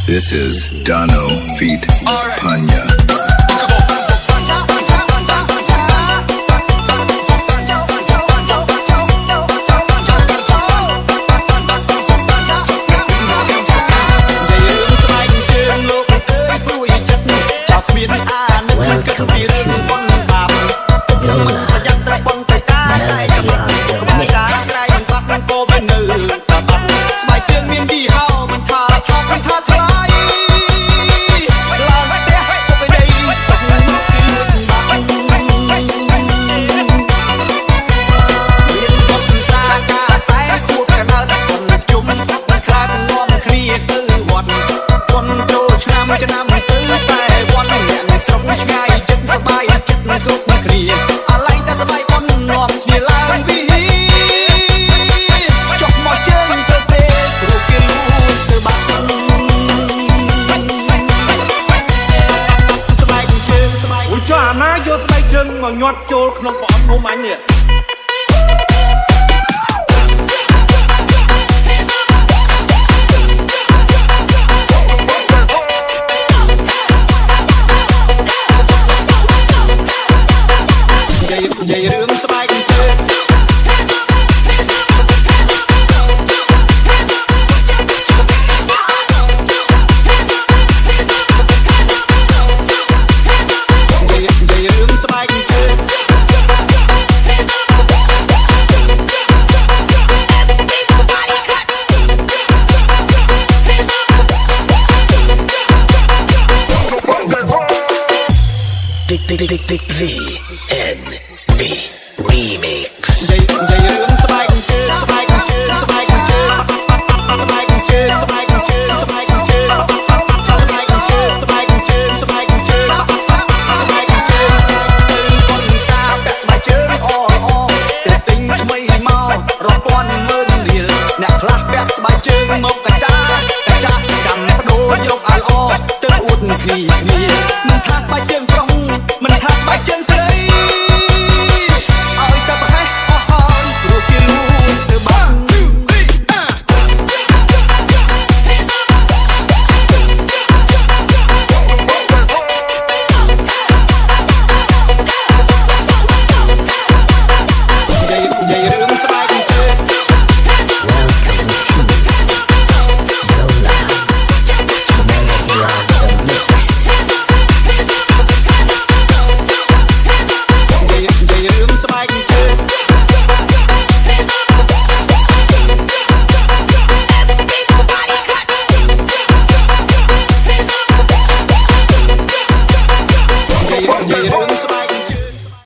This is Dano feat. Panya. Welcome to Dola nhọtចូលក្នុងប្រអប់នំអញនេះនិយាយរឿងស្បែកជើងVNB Remix និយាយរឿងស្បែកជើងស្បែកជើងស្បែកជើងស្បែកជើងស្បែកជើងស្បែកជើងស្បែកជើងស្បែកជើងស្បែកជើងស្បែកជើងคนตาแปะស្បែកជើងអទៅទិញថ្មីមករាប់ពាន់ម៉ឺនរៀលអ្នកខ្លះពាក់ស្បែកជើងមកកាចាចាំបដូរយកឲ្យល្អទៅអួតគ្នាមិនថាស្បែកជើងប្រុសមិនថាស្បែកជើងស្រីឲ្យតែប្រហែសអស់ហើយព្រោះគេលួងទៅបាត់និយាយរឿងស្បែកជើង Yeah.